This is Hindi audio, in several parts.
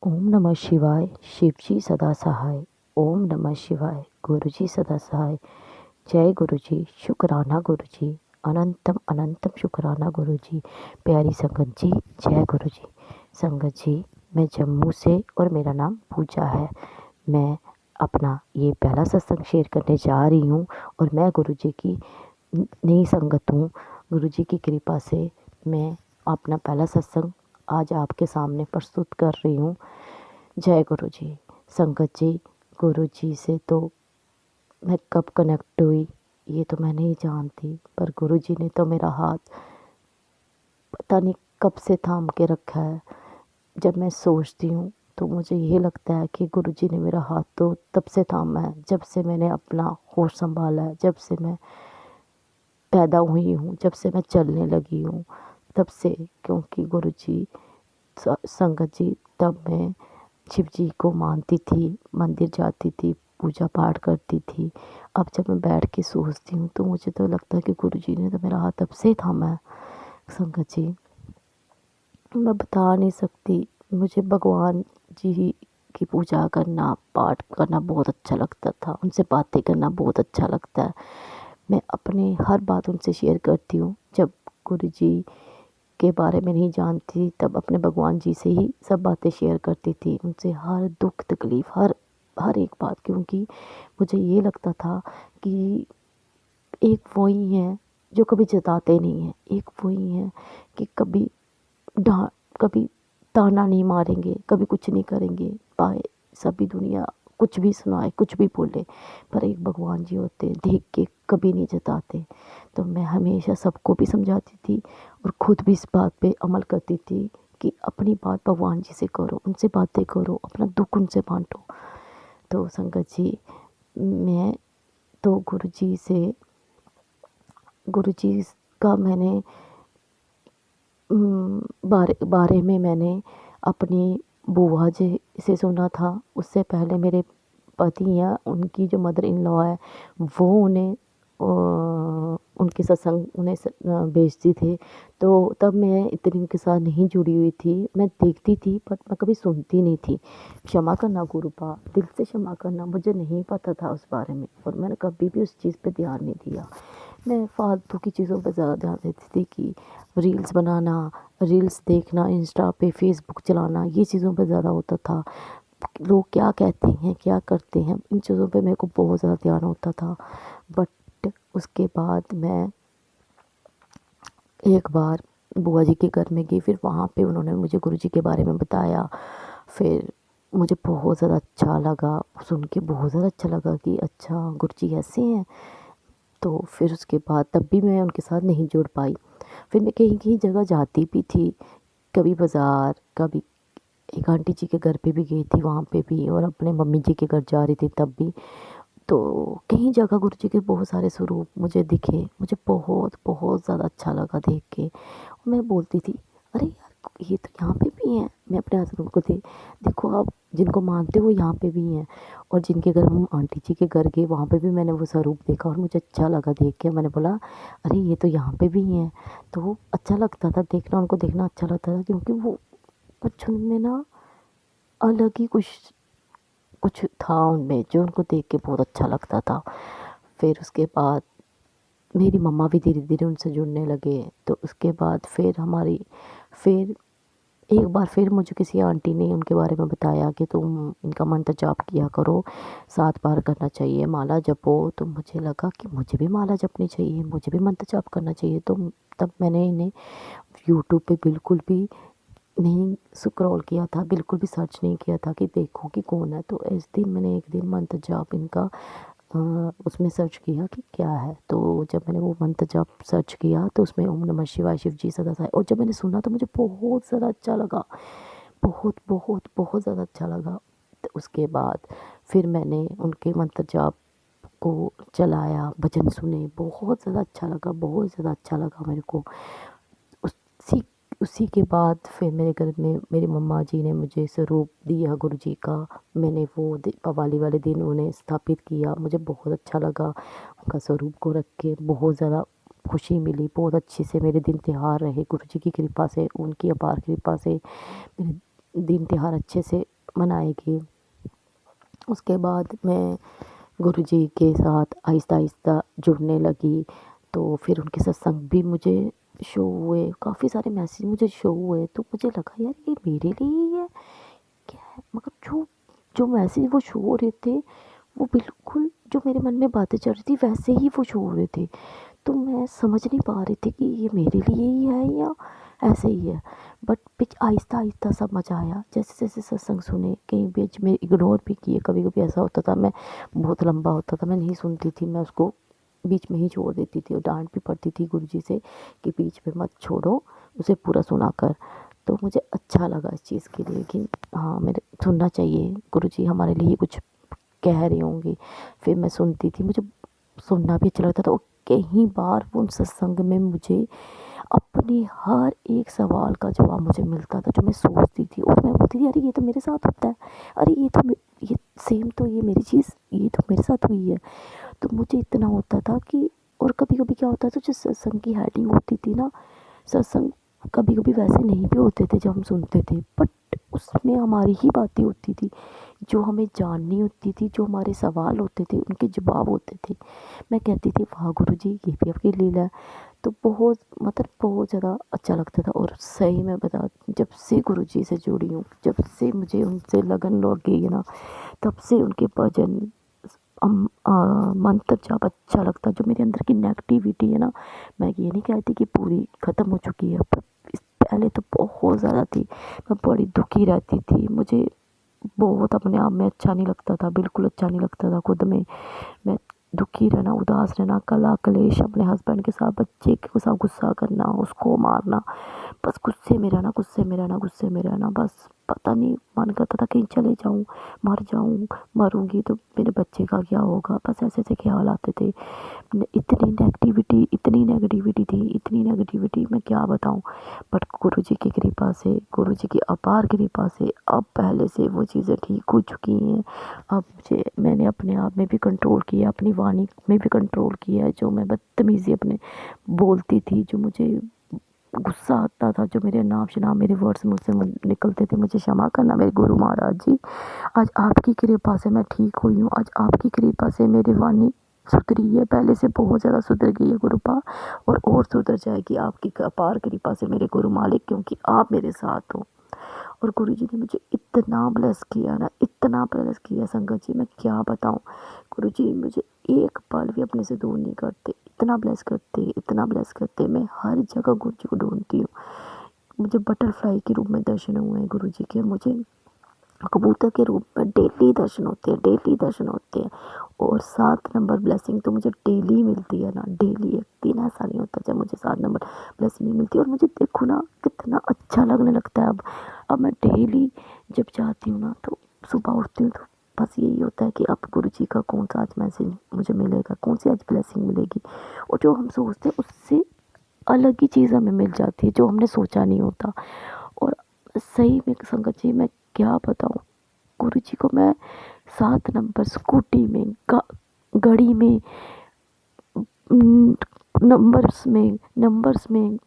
ओम नमः शिवाय। शिव जी सदा सहाय। ओम नमः शिवाय। गुरु जी सदा सहाय। जय गुरु जी। शुक्राना गुरु जी। अनंतम अनंतम शुक्राना गुरु जी। प्यारी संगत जी, जय गुरु जी। संगत जी, मैं जम्मू से और मेरा नाम पूजा है। मैं अपना ये पहला सत्संग शेयर करने जा रही हूँ और मैं गुरु जी की नई संगत हूँ। गुरु जी की कृपा से मैं अपना पहला सत्संग आज आपके सामने प्रस्तुत कर रही हूँ। जय गुरु जी। संगत जी, गुरु जी से तो मैं कब कनेक्ट हुई ये तो मैं नहीं जानती, पर गुरु जी ने तो मेरा हाथ पता नहीं कब से थाम के रखा है। जब मैं सोचती हूँ तो मुझे ये लगता है कि गुरु जी ने मेरा हाथ तो तब से थामा है जब से मैंने अपना होश संभाला है, जब से मैं पैदा हुई हूँ, जब से मैं चलने लगी हूँ तब से। क्योंकि गुरु जी संगत जी, तब मैं शिव जी को मानती थी, मंदिर जाती थी, पूजा पाठ करती थी। अब जब मैं बैठ के सोचती हूँ तो मुझे तो लगता है कि गुरु जी ने तो मेरा हाथ तब से थामा है। संगत जी, मैं बता नहीं सकती, मुझे भगवान जी की पूजा करना, पाठ करना बहुत अच्छा लगता था। उनसे बातें करना बहुत अच्छा लगता है। मैं अपने हर बात उनसे शेयर करती हूँ। जब गुरु जी के बारे में नहीं जानती तब अपने भगवान जी से ही सब बातें शेयर करती थी। उनसे हर दुख तकलीफ़, हर हर एक बात। क्योंकि मुझे ये लगता था कि एक वो ही हैं जो कभी जताते नहीं हैं, एक वो ही हैं कि डा कभी ताना नहीं मारेंगे, कभी कुछ नहीं करेंगे, पाए सभी दुनिया कुछ भी सुनाए, कुछ भी बोले, पर एक भगवान जी होते हैं देख के कभी नहीं जताते। तो मैं हमेशा सबको भी समझाती थी और खुद भी इस बात पे अमल करती थी कि अपनी बात भगवान जी से करो, उनसे बातें करो, अपना दुख उनसे बांटो। तो संगत जी, मैं तो गुरु जी का मैंने बारे में मैंने अपनी बुआ जी से सुना था। उससे पहले मेरे पति हैं, उनकी जो मदर इन लॉ है, वो उन्हें उनके सत्संग भेजती थे। तो तब मैं इतनी उनके साथ नहीं जुड़ी हुई थी। मैं देखती थी बट मैं कभी सुनती नहीं थी। क्षमा करना गुरुपा, दिल से क्षमा करना, मुझे नहीं पता था उस बारे में और मैंने कभी भी उस चीज़ पे ध्यान नहीं दिया। मैं फालतू की चीज़ों पे ज़्यादा ध्यान देती थी कि रील्स बनाना, रील्स देखना, इंस्टा पे फेसबुक चलाना, ये चीज़ों पे ज़्यादा होता था। लोग क्या कहते हैं, क्या करते हैं, इन चीज़ों पे मेरे को बहुत ज़्यादा ध्यान होता था। बट उसके बाद मैं एक बार बुआ जी के घर में गई, फिर वहाँ पे उन्होंने मुझे गुरु जी के बारे में बताया। फिर मुझे बहुत ज़्यादा अच्छा लगा, सुन के बहुत ज़्यादा अच्छा लगा कि अच्छा गुरु जी ऐसे हैं। तो फिर उसके बाद तब भी मैं उनके साथ नहीं जुड़ पाई। फिर मैं कहीं कहीं जगह जाती भी थी, कभी बाज़ार, कभी एक आंटी जी के घर पे भी गई थी, वहाँ पे भी, और अपने मम्मी जी के घर जा रही थी तब भी। तो कहीं जगह गुरु जी के बहुत सारे स्वरूप मुझे दिखे, मुझे बहुत बहुत ज़्यादा अच्छा लगा देख के। और मैं बोलती थी, अरे यार ये तो यहाँ पे भी हैं। मैं अपने हस्बैंड को देखो आप जिनको मानते हो यहाँ पे भी हैं। और जिनके घर हम आंटी जी के घर गए वहाँ पे भी मैंने वो स्वरूप देखा और मुझे अच्छा लगा देख के। मैंने बोला अरे ये तो यहाँ पे भी हैं। तो वो अच्छा लगता था देखना, उनको देखना अच्छा लगता था, क्योंकि वो बचपन में ना अलग ही कुछ कुछ था उनमें जो उनको देख के बहुत अच्छा लगता था। फिर उसके बाद मेरी मम्मा भी धीरे धीरे उनसे जुड़ने लगे। तो उसके बाद फिर एक बार फिर मुझे किसी आंटी ने उनके बारे में बताया कि तुम इनका मंत्र जाप किया करो, 7 बार करना चाहिए, माला जपो। तो मुझे लगा कि मुझे भी माला जपनी चाहिए, मुझे भी मंत्र जाप करना चाहिए। तो तब मैंने इन्हें यूट्यूब पे बिल्कुल भी नहीं स्क्रॉल किया था, बिल्कुल भी सर्च नहीं किया था कि देखो कि कौन है। तो इस दिन मैंने एक दिन मंत्र जाप इनका उसमें सर्च किया कि क्या है। तो जब मैंने वो मंत्र जाप सर्च किया तो उसमें ओम नमः शिवाय, शिव जी सदा सहाय, और जब मैंने सुना तो मुझे बहुत ज़्यादा अच्छा लगा, बहुत बहुत बहुत ज़्यादा अच्छा लगा। तो उसके बाद फिर मैंने उनके मंत्र जाप को चलाया, भजन सुने, बहुत ज़्यादा अच्छा लगा, बहुत ज़्यादा अच्छा लगा मेरे को। उसी उसी के बाद फिर मेरे घर में मेरी मम्मा जी ने मुझे स्वरूप दिया गुरु जी का। मैंने वो पवाली वाले दिन उन्हें स्थापित किया, मुझे बहुत अच्छा लगा उनका स्वरूप को रख के, बहुत ज़्यादा खुशी मिली। बहुत अच्छे से मेरे दिन त्योहार रहे गुरु जी की कृपा से, उनकी अपार कृपा से मेरे दिन त्योहार अच्छे से मनाएगी। उसके बाद मैं गुरुजी के साथ आहिस्ता आहिस्ता जुड़ने लगी। तो फिर उनके सत्संग भी मुझे शो हुए, काफ़ी सारे मैसेज मुझे शो हुए। तो मुझे लगा यार ये मेरे लिए ही है क्या है, मगर जो जो मैसेज वो शो हो रहे थे वो बिल्कुल जो मेरे मन में बातें चल रही थी वैसे ही वो शो हो रहे थे। तो मैं समझ नहीं पा रही थी कि ये मेरे लिए ही है या ऐसे ही है। बट बीच आहिस्ता आहिस्ता समझ आया, जैसे जैसे सत्संग सुने, कहीं बीच में इग्नोर भी किए। कभी कभी ऐसा होता था, मैं बहुत लंबा होता था, मैं नहीं सुनती थी, मैं उसको बीच में ही छोड़ देती थी और डांट भी पड़ती थी गुरुजी से कि बीच में मत छोड़ो, उसे पूरा सुना कर। तो मुझे अच्छा लगा इस चीज़ के लिए कि हाँ मेरे सुनना चाहिए, गुरुजी हमारे लिए कुछ कह रही होंगी। फिर मैं सुनती थी, मुझे सुनना भी अच्छा लगता था। और कई बार वो सत्संग में मुझे अपने हर एक सवाल का जवाब मुझे मिलता था जो मैं सोचती थी। और मैं बोलती थी अरे ये तो मेरे साथ होता है, अरे ये सेम तो ये मेरी चीज़ ये तो मेरे साथ हुई है। तो मुझे इतना होता था कि और कभी कभी क्या होता था, जो सत्संग की हेडिंग होती थी ना, सत्संग कभी कभी वैसे नहीं भी होते थे जब हम सुनते थे, बट उसमें हमारी ही बातें होती थी जो हमें जाननी होती थी, जो हमारे सवाल होते थे उनके जवाब होते थे। मैं कहती थी वाह गुरुजी ये भी आपकी लीला है। तो बहुत मतलब बहुत ज़्यादा अच्छा लगता था। और सही में बता, जब से गुरुजी से जुड़ी हूँ, जब से मुझे उनसे लगन लग गई है ना, तब से उनके भजन मंत्र जाप अच्छा लगता। जो मेरे अंदर की नेगेटिविटी है ना, मैं ये नहीं कहती कि पूरी ख़त्म हो चुकी है, पर पहले तो बहुत ज़्यादा थी। मैं बड़ी दुखी रहती थी, मुझे बहुत अपने आप में अच्छा नहीं लगता था, बिल्कुल अच्छा नहीं लगता था खुद में। मैं दुखी रहना, उदास रहना, कला कलेश, अपने हस्बैंड के साथ, बच्चे के साथ गुस्सा करना, उसको मारना, बस गुस्से में रहना, गुस्से में रहना, गुस्से में रहना। बस पता नहीं मन करता था कहीं चले जाऊं, मर जाऊं, मरूंगी तो मेरे बच्चे का क्या होगा। बस ऐसे ऐसे ख्याल आते थे। इतनी नेगेटिविटी थी, इतनी नेगेटिविटी मैं क्या बताऊं। बट गुरुजी की कृपा से, गुरुजी की अपार कृपा से अब पहले से वो चीज़ें ठीक हो चुकी हैं। अब मैंने अपने आप में भी कंट्रोल किया, अपनी वाणी में भी कंट्रोल किया है। जो मैं बदतमीज़ी अपने बोलती थी, जो मुझे गुस्सा आता था, जो मेरे नाम शनाम मेरे वर्ड्स मुझसे निकलते थे, मुझे क्षमा करना मेरे गुरु महाराज जी। आज आपकी कृपा से मैं ठीक हुई हूँ, आज आपकी कृपा से मेरी वाणी सुधरी है, पहले से बहुत ज़्यादा सुधर गई है गुरुपा, और सुधर जाएगी आपकी अपार कृपा से मेरे गुरु मालिक, क्योंकि आप मेरे साथ हो। और गुरुजी ने मुझे इतना ब्लेस किया ना, इतना ब्लेस किया संगत जी, मैं क्या बताऊँ। गुरुजी मुझे एक पल भी अपने से दूर नहीं करते, इतना ब्लेस करते, इतना ब्लेस करते। मैं हर जगह गुरुजी को ढूंढती हूँ। मुझे बटरफ्लाई के रूप में दर्शन हुए हैं गुरुजी के, मुझे कबूतर के रूप में डेली दर्शन होते हैं, डेली दर्शन होते हैं। और 7 नंबर ब्लेसिंग तो मुझे डेली मिलती है ना, डेली। एक दिन ऐसा नहीं होता जब मुझे 7 नंबर ब्लेसिंग नहीं मिलती। और मुझे देखो ना कितना अच्छा लगने लगता है अब मैं डेली जब जाती हूँ ना, तो सुबह उठती हूँ तो बस यही होता है कि अब गुरु जी का कौन सा आज मैसेज मुझे मिलेगा, कौन सी आज ब्लेसिंग मिलेगी। और जो हम सोचते हैं उससे अलग ही चीज़ हमें मिल जाती है, जो हमने सोचा नहीं होता। और सही में संगत जी मैं क्या बताऊँ, गुरु जी को मैं 7 नंबर स्कूटी में, घड़ी में, नंबर्स में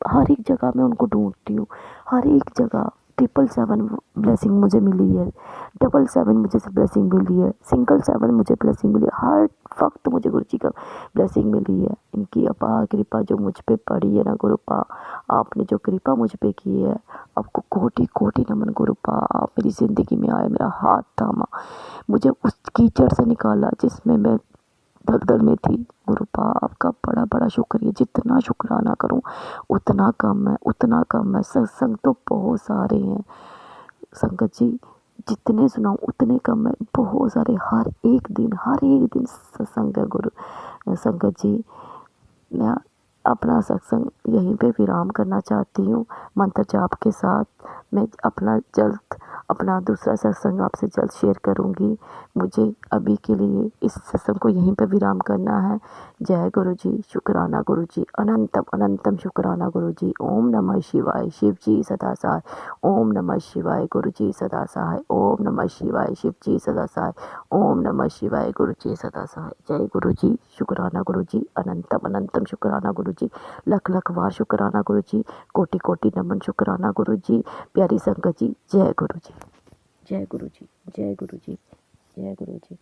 हर एक जगह मैं उनको ढूंढती हूँ, हर एक जगह। 777 ब्लेसिंग मुझे मिली है, 777 मुझे ब्लेसिंग मिली है, सिंगल 7 मुझे ब्लेसिंग मिली है। हर वक्त मुझे गुरु जी का ब्लेसिंग मिली है। इनकी अपार कृपा जो मुझ पे पड़ी है ना गुरुपा, आपने जो कृपा मुझ पे की है, आपको कोटि कोटि नमन गुरुपा। आप मेरी ज़िंदगी में आए, मेरा हाथ थामा, मुझे उस कीचड़ से निकाला जिसमें मैं दलदल में थी। गुरुपा आपका बड़ा बड़ा शुक्रिया, जितना शुक्राना करूं उतना कम है, उतना कम है। सत्संग तो बहुत सारे हैं संगत जी, जितने सुनाऊं उतने कम है, बहुत सारे। हर एक दिन सत्संग है गुरु संगत जी। मैं अपना सत्संग यहीं पे विराम करना चाहती हूँ मंत्र जाप के साथ। मैं अपना दूसरा सत्संग आपसे जल्द शेयर करूँगी। मुझे अभी के लिए इस सत्संग को यहीं पे विराम करना है। जय गुरु जी, शुक्राना गुरु जी, अनंतम अनंतम शुक्राना गुरु जी। ओम नमः शिवाय, शिव जी सदा सहाय। ओम नमः शिवाय, गुरु जी सदा सहाय। ओम नमः शिवाय, शिव जी सदा सहाय। ओम नमः शिवाय, गुरु जी सदा सहाय। जय गुरु जी, शुक्राना गुरु जी, अनंतम अनंतम शुक्राना गुरु जी, लख लख वार शुक्राना गुरु जी, कोटि कोटि नमन शुक्राना गुरु जी। प्यारी संगत जी, जय गुरु जी। जय गुरु जी, जय गुरु जी, जय गुरु जी।